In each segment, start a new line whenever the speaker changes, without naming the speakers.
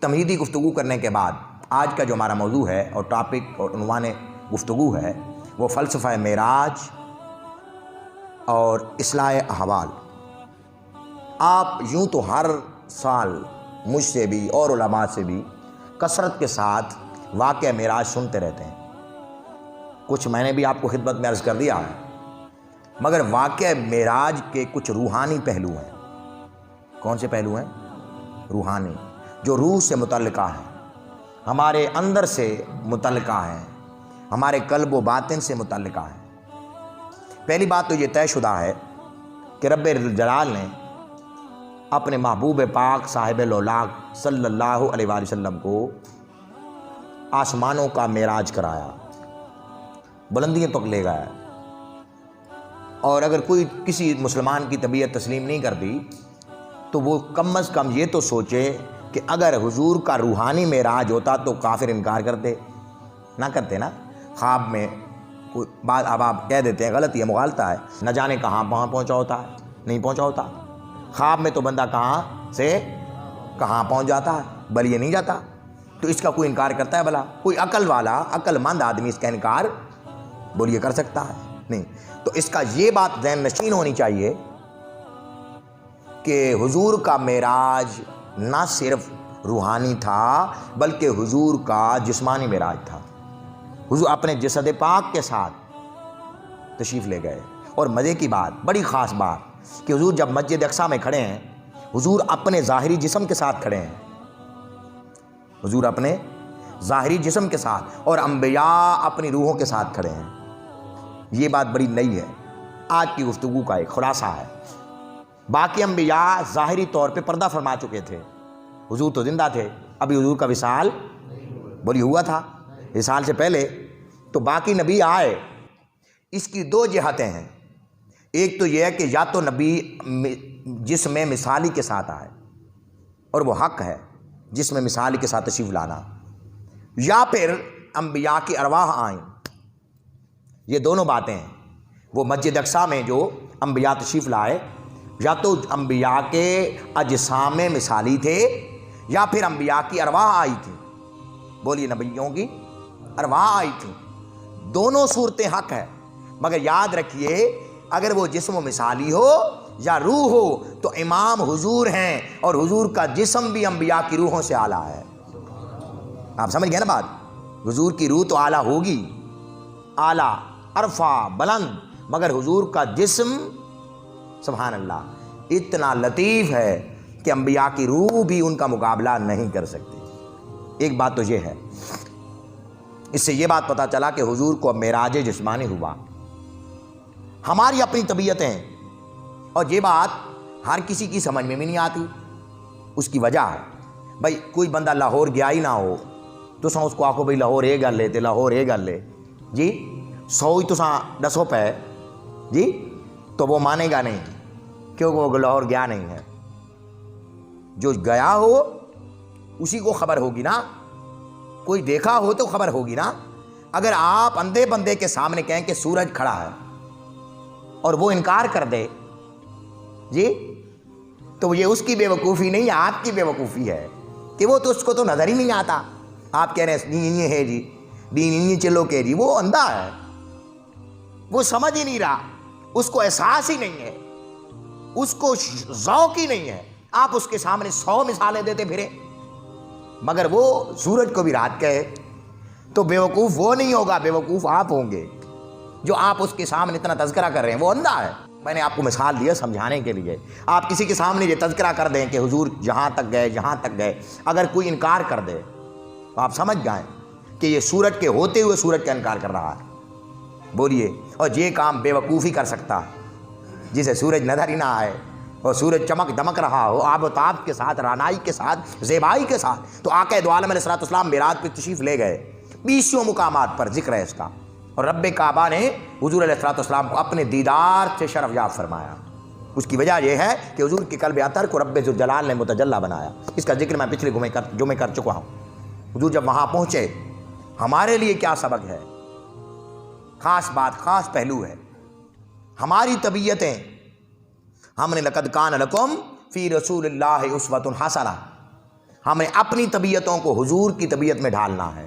تمہیدی گفتگو کرنے کے بعد آج کا جو ہمارا موضوع ہے اور ٹاپک اور عنوان گفتگو ہے وہ فلسفہ معراج اور اصلاح احوال۔ آپ یوں تو ہر سال مجھ سے بھی اور علماء سے بھی کثرت کے ساتھ واقعہ معراج سنتے رہتے ہیں، کچھ میں نے بھی آپ کو خدمت میں عرض کر دیا ہے، مگر واقعہ معراج کے کچھ روحانی پہلو ہیں۔ کون سے پہلو ہیں؟ روحانی، جو روح سے متعلقہ ہیں، ہمارے اندر سے متعلقہ ہیں، ہمارے قلب و باطن سے متعلقہ ہیں۔ پہلی بات تو یہ طے شدہ ہے کہ رب جلال نے اپنے محبوب پاک صاحب لولاق صلی اللہ علیہ وآلہ وسلم کو آسمانوں کا معراج کرایا، بلندیوں تک لے گیا۔ اور اگر کوئی کسی مسلمان کی طبیعت تسلیم نہیں کرتی تو وہ کم از کم یہ تو سوچے کہ اگر حضور کا روحانی معراج ہوتا تو کافر انکار کرتے نہ کرتے نا۔ خواب میں کوئی بات اب آپ کہہ دیتے ہیں، غلطی ہے، مغالطہ ہے، نہ جانے کہاں پہنچا ہوتا ہے، نہیں پہنچا ہوتا۔ خواب میں تو بندہ کہاں سے کہاں پہنچ جاتا ہے، بلیے نہیں جاتا، تو اس کا کوئی انکار کرتا ہے بھلا؟ کوئی عقل والا، عقل مند آدمی اس کا انکار بولیے کر سکتا ہے؟ نہیں۔ تو اس کا یہ بات ذہن نشین ہونی چاہیے کہ حضور کا معراج نہ صرف روحانی تھا بلکہ حضور کا جسمانی معراج تھا۔ حضور اپنے جسد پاک کے ساتھ تشریف لے گئے، اور مزے کی بات، بڑی خاص بات کہ حضور جب مسجد اقصیٰ میں کھڑے ہیں، حضور اپنے ظاہری جسم کے ساتھ کھڑے ہیں، حضور اپنے ظاہری جسم کے ساتھ، اور انبیاء اپنی روحوں کے ساتھ کھڑے ہیں۔ یہ بات بڑی نئی ہے، آج کی گفتگو کا ایک خلاصہ ہے۔ باقی انبیاء ظاہری طور پہ پردہ فرما چکے تھے، حضور تو زندہ تھے، ابھی حضور کا وصال بولی ہوا تھا، وصال سے پہلے تو باقی نبی آئے۔ اس کی دو جہتیں ہیں، ایک تو یہ ہے کہ یا تو نبی جسم مثالی کے ساتھ آئے، اور وہ حق ہے جسم مثالی کے ساتھ تشریف لانا، یا پھر انبیاء کی ارواح آئیں۔ یہ دونوں باتیں ہیں۔ وہ مسجد اقصیٰ میں جو انبیاء تشریف لائے، یا تو انبیاء کے اجسام مثالی تھے یا پھر انبیاء کی ارواح آئی تھی، بولیے نبیوں کی ارواح آئی تھی۔ دونوں صورتیں حق ہے، مگر یاد رکھیے اگر وہ جسم و مثالی ہو یا روح ہو تو امام حضور ہیں، اور حضور کا جسم بھی انبیاء کی روحوں سے اعلیٰ ہے۔ آپ سمجھ گئے نا بات؟ حضور کی روح تو اعلیٰ ہوگی، اعلیٰ، عرفہ، بلند، مگر حضور کا جسم سبحان اللہ اتنا لطیف ہے کہ انبیاء کی روح بھی ان کا مقابلہ نہیں کر سکتی۔ ایک بات تو یہ ہے، اس سے یہ بات پتہ چلا کہ حضور کو معراج جسمانی ہوا۔ ہماری اپنی طبیعتیں، اور یہ بات ہر کسی کی سمجھ میں بھی نہیں آتی، اس کی وجہ ہے بھائی کوئی بندہ لاہور گیا ہی نہ ہو تو اس کو آخو بھائی لاہور یہ گل لے تے لاہور یہ گل لے جی 100 ہی تو دسو پہ جی، تو وہ مانے گا نہیں کیونکہ وہ لاہور گیا نہیں ہے۔ جو گیا ہو اسی کو خبر ہوگی نا، کوئی دیکھا ہو تو خبر ہوگی نا۔ اگر آپ اندھے بندے کے سامنے کہیں کہ سورج کھڑا ہے اور وہ انکار کر دے جی، تو یہ اس کی بے وقوفی نہیں، آپ کی بے وقوفی ہے کہ وہ تو اس کو تو نظر ہی نہیں آتا۔ آپ کہہ رہے ہیں دین ہے جی، دین چلو کہ جی، وہ اندھا ہے، وہ سمجھ ہی نہیں رہا، اس کو احساس ہی نہیں ہے، اس کو ذوق ہی نہیں ہے۔ آپ اس کے سامنے 100 مثالیں دیتے پھرے، مگر وہ سورج کو بھی رات کہے تو بیوقوف وہ نہیں ہوگا، بیوقوف آپ ہوں گے جو آپ اس کے سامنے اتنا تذکرہ کر رہے ہیں۔ وہ اندھا ہے۔ میں نے آپ کو مثال دیا سمجھانے کے لیے۔ آپ کسی کے سامنے یہ تذکرہ کر دیں کہ حضور جہاں تک گئے جہاں تک گئے، اگر کوئی انکار کر دے تو آپ سمجھ جائیں کہ یہ سورج کے ہوتے ہوئے سورج کا انکار کر رہا ہے، بولیے۔ اور یہ کام بے وقوفی کر سکتا ہے جسے سورج نظر ہی نہ آئے اور سورج چمک دمک رہا ہو، آب و تاب کے ساتھ، رانائی کے ساتھ، زیبائی کے ساتھ۔ تو آقا دو عالم علیہ السلام معراج پہ تشریف لے گئے، 20 مقامات پر ذکر ہے اس کا، اور رب کعبہ نے حضور علیہ السلام کو اپنے دیدار سے شرف یاب فرمایا۔ اس کی وجہ یہ ہے کہ حضور کے قلب اطہر کو رب ذوالجلال نے متجلی بنایا۔ اس کا ذکر میں پچھلے جمعے کر چکا ہوں۔ حضور جب وہاں پہنچے، ہمارے لیے کیا سبق ہے؟ خاص بات، خاص پہلو ہے۔ ہماری طبیعتیں، ہم نے لقد کان لکم فی رسول اللہ اسوۃ حسنہ، ہمیں اپنی طبیعتوں کو حضور کی طبیعت میں ڈھالنا ہے،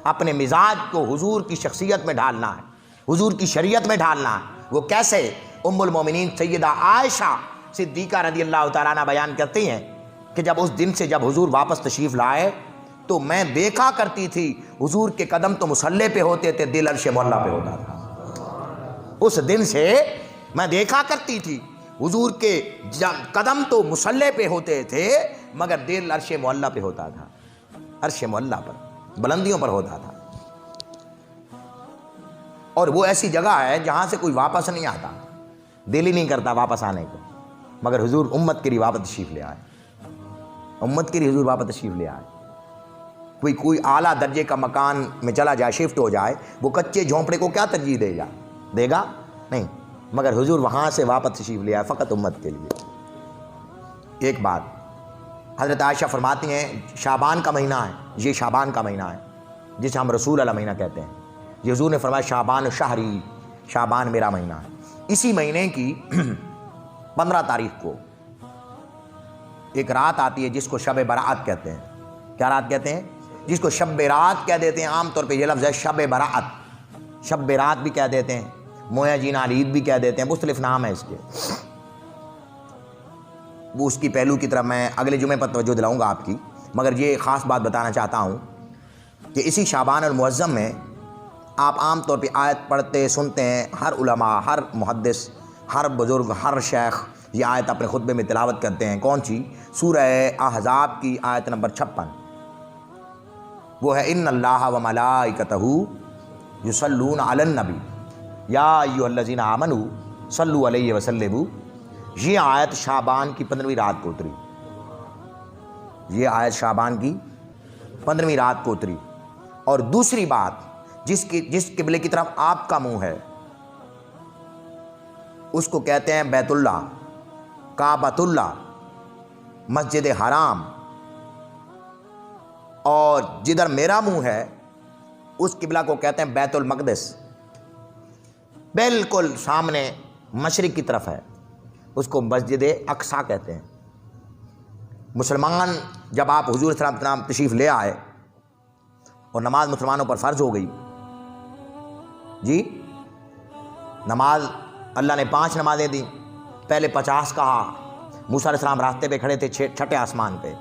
اپنے مزاج کو حضور کی شخصیت میں ڈھالنا ہے، حضور کی شریعت میں ڈھالنا ہے۔ وہ کیسے؟ ام المومنین سیدہ عائشہ صدیقہ رضی اللہ تعالیٰ عنہ بیان کرتی ہیں کہ جب اس دن سے جب حضور واپس تشریف لائے تو میں دیکھا کرتی تھی حضور کے قدم تو مصلی پہ ہوتے تھے، دل عرش معلیٰ پہ ہوتا تھا۔ اس دن سے میں دیکھا کرتی تھی حضور کے قدم تو مصلی پہ ہوتے تھے مگر دل عرش معلیٰ پہ ہوتا تھا، عرش معلیٰ پر، بلندیوں پر ہوتا تھا۔ اور وہ ایسی جگہ ہے جہاں سے کوئی واپس نہیں آتا، دل ہی نہیں کرتا واپس آنے کو، مگر حضور امت کے لیے واپس تشریف لے آئے، امت کے لیے حضور واپس تشریف لے آئے۔ کوئی اعلیٰ درجے کا مکان میں چلا جائے، شفٹ ہو جائے، وہ کچے جھونپڑے کو کیا ترجیح دے گا؟ نہیں، مگر حضور وہاں سے واپس تشریف لے آئے فقط امت کے لیے۔ ایک بات حضرت عائشہ فرماتی ہیں، شعبان کا مہینہ ہے، یہ شعبان کا مہینہ ہے جسے ہم رسول اللہ مہینہ کہتے ہیں، یہ حضور نے فرمایا شعبان شہری، شعبان میرا مہینہ ہے۔ اسی مہینے کی 15 تاریخ کو ایک رات آتی ہے جس کو شب برات کہتے ہیں۔ کیا رات کہتے ہیں؟ جس کو شب رات کہہ دیتے ہیں، عام طور پہ یہ لفظ ہے شب برات، شب رات بھی کہہ دیتے ہیں، مویا جینا عید بھی کہہ دیتے ہیں، مختلف نام ہے اس کے۔ وہ اس کی پہلو کی طرف میں اگلے جمعے پر توجہ دلاؤں گا آپ کی، مگر یہ خاص بات بتانا چاہتا ہوں کہ اسی شعبان المعظم میں آپ عام طور پہ آیت پڑھتے سنتے ہیں، ہر علماء، ہر محدث، ہر بزرگ، ہر شیخ یہ آیت اپنے خطبے میں تلاوت کرتے ہیں۔ کون سی؟ سورہ احزاب کی آیت نمبر 56، وہ ہے ان اللہ و ملائکتہ یصلون علی النبی یا ایھا الذین آمنوا صلوا علیہ وسلموا۔ یہ آیت شعبان کی 15ویں رات کو اتری، یہ آیت شعبان کی 15ویں رات کو اتری۔ اور دوسری بات، جس قبلے کی طرف آپ کا منہ ہے اس کو کہتے ہیں بیت اللہ، کعبۃ اللہ، مسجد حرام، اور جدھر میرا منہ ہے اس قبلہ کو کہتے ہیں بیت المقدس، بالکل سامنے مشرق کی طرف ہے، اس کو مسجد اقصیٰ کہتے ہیں۔ مسلمان جب آپ حضور صلی اللہ علیہ وسلم تشریف لے آئے اور نماز مسلمانوں پر فرض ہو گئی، جی نماز اللہ نے 5 نمازیں دیں، پہلے 50 کہا، موسیٰ علیہ السلام راستے پہ کھڑے تھے 6ٹھے آسمان پہ،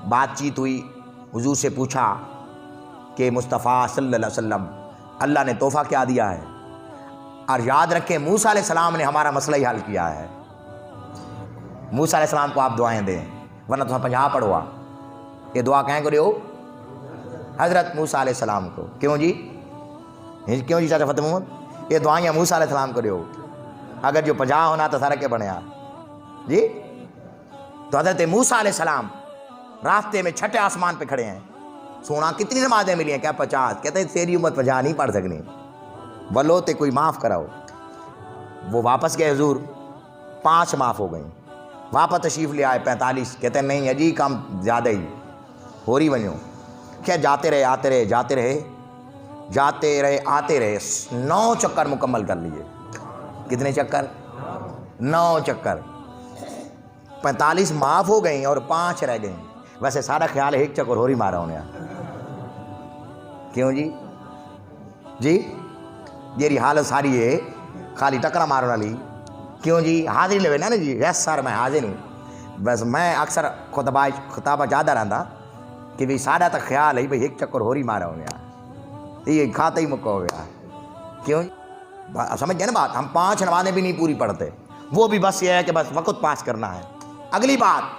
بات چیت ہوئی، حضور سے پوچھا کہ مصطفیٰ صلی اللہ علیہ وسلم اللہ نے تحفہ کیا دیا ہے، اور یاد رکھیں موسیٰ علیہ السلام نے ہمارا مسئلہ ہی حل کیا ہے۔ موسیٰ علیہ السلام کو آپ دعائیں دیں، ورنہ تو 50 پڑھوا، یہ دعا کہیں کرے ہو حضرت موسیٰ علیہ السلام کو، کیوں جی چاچا فتح محمد، یہ دعائیں موسیٰ علیہ السلام کرے ہو، اگر جو 50 ہونا تو سارا کے بنیا جی۔ تو حضرت موسیٰ علیہ السلام راستے میں 6ٹھے آسمان پہ کھڑے ہیں، سونا کتنی نمازیں ملی ہیں؟ کیا 50؟ کہتے ہیں تیری امت 50 نہیں پڑھ سکنی، بلو تے کوئی معاف کراؤ۔ وہ واپس گئے، حضور 5 معاف ہو گئیں، واپس تشریف لے آئے 45، کہتے ہیں نہیں اجی کام زیادہ ہی ہو رہی ونیو، کیا جاتے رہے آتے رہے جاتے رہے جاتے رہے آتے رہے، 9 چکر مکمل کر لیے۔ کتنے چکر؟ 9 چکر، 45 معاف ہو گئیں اور 5 رہ گئیں۔ ویسے سارا خیال ہے ایک چکر ہو رہی مارا ہونے، کیوں جی؟ جی یہ حالت ساری ہے خالی ٹکرا مارو والی، کیوں جی؟ حاضری لے نا جی، یس سر میں حاضر ہوں، بس میں اکثر خطابہ زیادہ رہتا کہ بھائی سارا تک خیال ہے بھائی ایک چکر ہو رہی مارا ہونے، یہ کھاتا ہی مکہ ہو گیا، کیوں؟ سمجھ گئے نا بات؟ ہم 5 نمازیں بھی نہیں پوری پڑھتے، وہ بھی بس یہ ہے کہ بس وقت پاس کرنا ہے۔ اگلی بات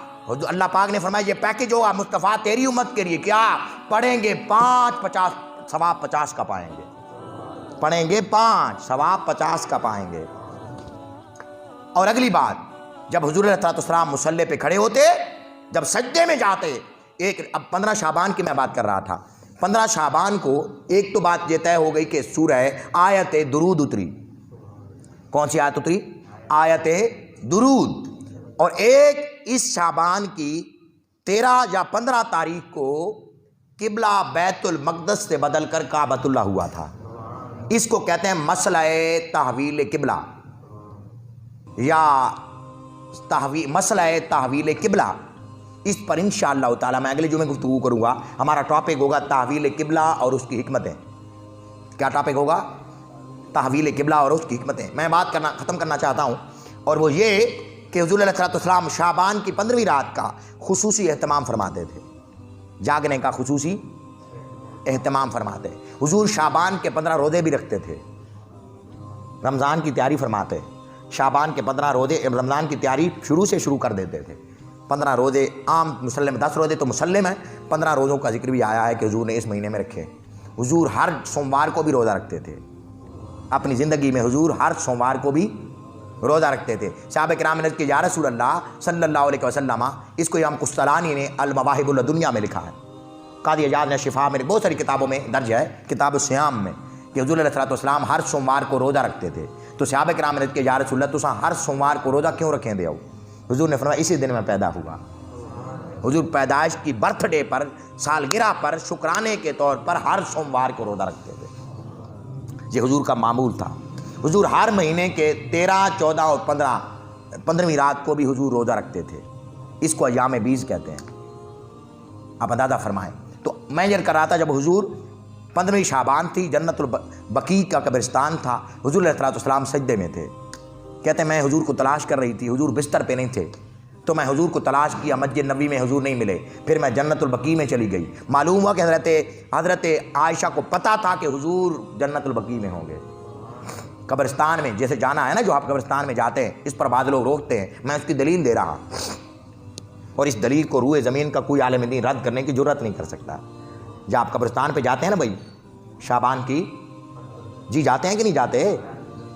اللہ پاک نے فرمایا یہ پیکج ہوگا مصطفیٰ تیری امت کے لیے، کیا پڑھیں گے 5 50 ثواب 50 کا پائیں گے، پڑھیں گے 5 ثواب 50 کا پائیں گے۔ اور اگلی بات، جب حضور علیہ السلام مصلی پہ کھڑے ہوتے، جب سجدے میں جاتے، اب 15 شعبان کی میں بات کر رہا تھا، 15 شعبان کو ایک تو بات یہ طے ہو گئی کہ سورہ آیت درود اتری۔ کون سی آیت اتری؟ آیت درود۔ اور ایک اس شعبان کی 13 یا 15 تاریخ کو قبلہ بیت المقدس سے بدل کر کعبۃ اللہ ہوا تھا، اس کو کہتے ہیں مسئلہ تحویل قبلہ یا مسئلہ تحویل قبلہ۔ اس پر انشاءاللہ تعالیٰ میں اگلے جمعے گفتگو کروں گا. ہمارا ٹاپک ہوگا تحویل قبلہ اور اس کی حکمتیں. کیا ٹاپک ہوگا؟ تحویل قبلہ اور اس کی حکمتیں. میں بات ختم کرنا چاہتا ہوں، اور وہ یہ کہ حضور علیہ السلام شعبان کی 15ویں رات کا خصوصی اہتمام فرماتے تھے، جاگنے کا خصوصی اہتمام فرماتے. حضور شعبان کے 15 روزے بھی رکھتے تھے، رمضان کی تیاری فرماتے. شعبان کے 15 روزے رمضان کی تیاری شروع کر دیتے تھے. 15 روزے عام مسلم 10 روزے تو مسلم ہیں، 15 روزوں کا ذکر بھی آیا ہے کہ حضور نے اس مہینے میں رکھے. حضور ہر سوموار کو بھی روزہ رکھتے تھے. اپنی زندگی میں حضور ہر سوموار کو بھی روزہ رکھتے تھے. صحابہ کرام نے کہ یا رسول اللہ صلی اللہ علیہ وسلم، اس کو امام قسطلانی نے المواہب الدنیا میں لکھا ہے، قاضی اعجاز نے شفا میں، بہت ساری کتابوں میں درج ہے، کتاب الصیام میں، کہ حضور علیہ السلام ہر سوموار کو روزہ رکھتے تھے. تو صحابہ کرام نے کہ یا رسول اللہ تساں ہر سوموار کو روزہ کیوں رکھیں دے ہو؟ حضور نے فرمایا اسی دن میں پیدا ہوا. حضور پیدائش کی برتھ ڈے پر، سالگرہ پر، شکرانے کے طور پر ہر سوموار کو روزہ رکھتے تھے. یہ حضور کا معمول تھا. حضور ہر مہینے کے 13، 14 اور 15ویں رات کو بھی حضور روزہ رکھتے تھے. اس کو ایام بیز کہتے ہیں. آپ اندازہ فرمائیں. تو میں یہ کر رہا تھا جب حضور 15ویں شعبان تھی، جنت البقیع کا قبرستان تھا، حضور علیہ السلام سجدے میں تھے. کہتے ہیں میں حضور کو تلاش کر رہی تھی، حضور بستر پہ نہیں تھے، تو میں حضور کو تلاش کیا، مسجد نبوی میں حضور نہیں ملے. پھر میں جنت البقیع میں چلی گئی. معلوم ہوا کہ حضرت عائشہ کو پتہ تھا کہ حضور جنت البقیع میں ہوں گے. قبرستان میں جیسے جانا ہے نا، جو آپ قبرستان میں جاتے ہیں، اس پر بعض لوگ روکتے ہیں. میں اس کی دلیل دے رہا ہوں، اور اس دلیل کو روئے زمین کا کوئی عالم دین رد کرنے کی جرات نہیں کر سکتا. جب آپ قبرستان پہ جاتے ہیں نا بھائی شعبان کی، جی جاتے ہیں کہ نہیں جاتے؟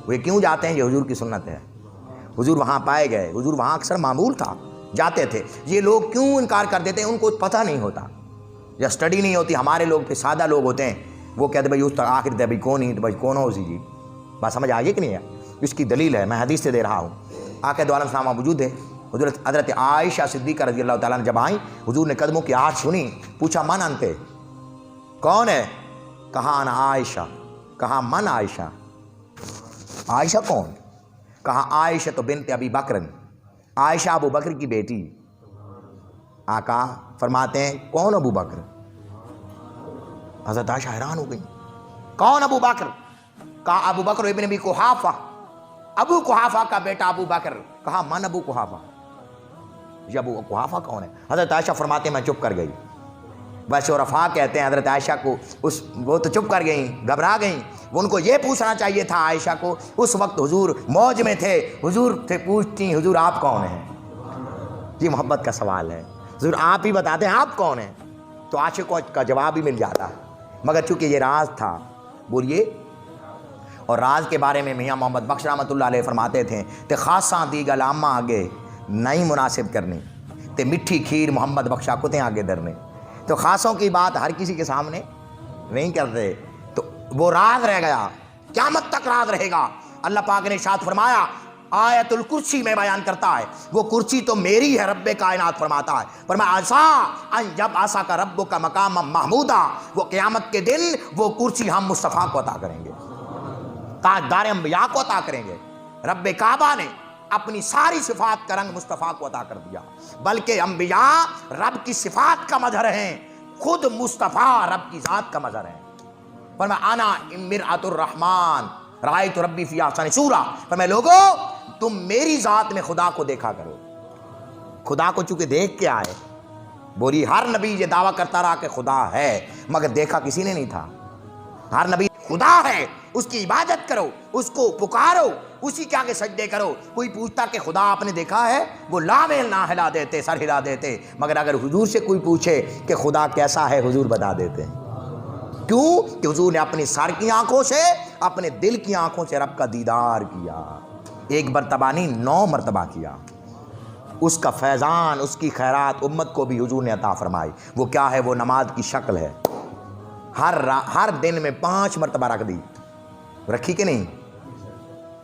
وہ کیوں جاتے ہیں؟ یہ حضور کی سنت ہے. حضور وہاں پائے گئے، حضور وہاں اکثر معمول تھا، جاتے تھے. یہ لوگ کیوں انکار کر دیتے ہیں؟ ان کو پتہ نہیں ہوتا یا اسٹڈی نہیں ہوتی. ہمارے لوگ پھر سادہ لوگ ہوتے ہیں، وہ کہتے بھائی اس تک آخر دے بھائی کون ہی بھائی کون ہو سی جی. بات سمجھ آگے کہ نہیں ہے؟ اس کی دلیل ہے، میں حدیث سے دے رہا ہوں. آقا دو عالم السلام موجود ہے. حضرت عائشہ صدیقہ رضی اللہ تعالیٰ نے جب آئیں، حضور نے قدموں کی آہٹ سنی، پوچھا من انتے، کون ہے؟ کہا انا عائشہ. کہا من عائشہ؟ عائشہ کون؟ کہا عائشہ تو بنت ابی بکر، عائشہ ابو بکر کی بیٹی. آقا فرماتے ہیں کون ابو بکر؟ حضرت عائشہ حیران ہو گئی، کون ابو بکر؟ کہا ابو بکر ابن ابی قحافہ، ابو قحافہ کا بیٹا ابو بکر. کہا من ابو قحافہ؟ یہ ابو قحافہ کون ہے؟ حضرت عائشہ فرماتے ہیں میں چپ کر گئی. ویسے عرفاء کہتے ہیں حضرت عائشہ کو وہ تو چپ کر گئیں، گھبرا گئیں. ان کو یہ پوچھنا چاہیے تھا عائشہ کو، اس وقت حضور موج میں تھے، حضور سے پوچھتی حضور آپ کون ہیں؟ یہ محبت کا سوال ہے. حضور آپ ہی بتاتے ہیں آپ کون ہیں، تو عاشقوں کا جواب ہی مل جاتا. مگر چونکہ یہ راز تھا، بولیے. اور راز کے بارے میں میاں محمد بخش رحمۃ اللہ علیہ فرماتے تھے تے خاصاں دی گل عامہ آگے نہیں مناسب کرنی، تے مٹھی کھیر محمد بخشا کتے آگے درنے. تو خاصوں کی بات ہر کسی کے سامنے نہیں کرتے، تو وہ راز رہ گیا، قیامت تک راز رہے گا. اللہ پاک نے ارشاد فرمایا، آیت الکرسی میں بیان کرتا ہے، وہ کرسی تو میری ہے، رب کائنات فرماتا ہے. فرمایا عسیٰ ان جب عسیٰ کا رب کا مقام محمودہ، وہ قیامت کے دن وہ کرسی ہم مصطفیٰ کو عطا کریں گے، تاجدار انبیاء کو عطا کریں گے. رب کعبہ نے اپنی ساری صفات کا رنگ مصطفیٰ کو عطا کر دیا، بلکہ انبیاء رب کی صفات کا مظہر ہیں، خود مصطفیٰ رب کی ذات کا مظہر ہیں. فرمایا انا مرآۃ الرحمن رأیت ربی فی احسن صورۃ. فرمایا لوگو تم میری ذات میں خدا کو دیکھا کرو. خدا کو چونکہ دیکھ کے آئے، بولی ہر نبی یہ دعویٰ کرتا رہا کہ خدا ہے، مگر دیکھا کسی نے نہیں تھا. ہر نبی خدا ہے، اس کی عبادت کرو، اس کو پکارو، اسی کے آگے سجدے کرو. کوئی پوچھتا کہ خدا آپ نے دیکھا ہے، وہ لامل نہ ہلا دیتے، سر ہلا دیتے. مگر اگر حضور سے کوئی پوچھے کہ خدا کیسا ہے، حضور بتا دیتے ہیں. کیوں؟ کہ حضور نے اپنی سر کی آنکھوں سے، اپنے دل کی آنکھوں سے رب کا دیدار کیا. ایک مرتبہ نہیں، 9 مرتبہ کیا. اس کا فیضان، اس کی خیرات امت کو بھی حضور نے عطا فرمائی. وہ کیا ہے؟ وہ نماز کی شکل ہے. ہر دن میں 5 مرتبہ رکھ دی، رکھی کہ نہیں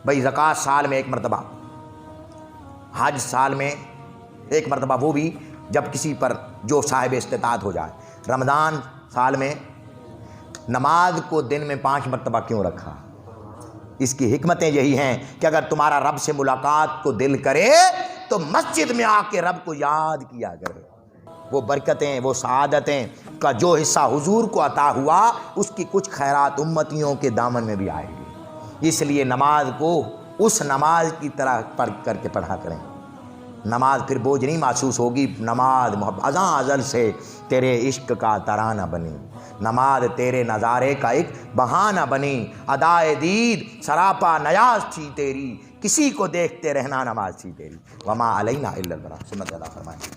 بھائی؟ زکوٰۃ سال میں 1 مرتبہ، حج سال میں 1 مرتبہ، وہ بھی جب کسی پر جو صاحب استطاعت ہو جائے. رمضان سال میں. نماز کو دن میں 5 مرتبہ کیوں رکھا؟ اس کی حکمتیں یہی ہیں کہ اگر تمہارا رب سے ملاقات کو دل کرے تو مسجد میں آ کے رب کو یاد کیا کرے. وہ برکتیں، وہ سعادتیں کا جو حصہ حضور کو عطا ہوا، اس کی کچھ خیرات امتیوں کے دامن میں بھی آئے گی۔ اس لیے نماز کو اس نماز کی طرح پڑھ کر کے پڑھا کریں۔ نماز پھر بوجھ نہیں محسوس ہوگی، نماز ازاں ازل سے تیرے عشق کا ترانہ بنی، نماز تیرے نظارے کا ایک بہانہ بنی، ادائے دید سراپا نیاز تھی تیری، کسی کو دیکھتے رہنا نماز تھی تیری۔ وما علینا الا البلاغ۔ سنت ادا فرمائیں۔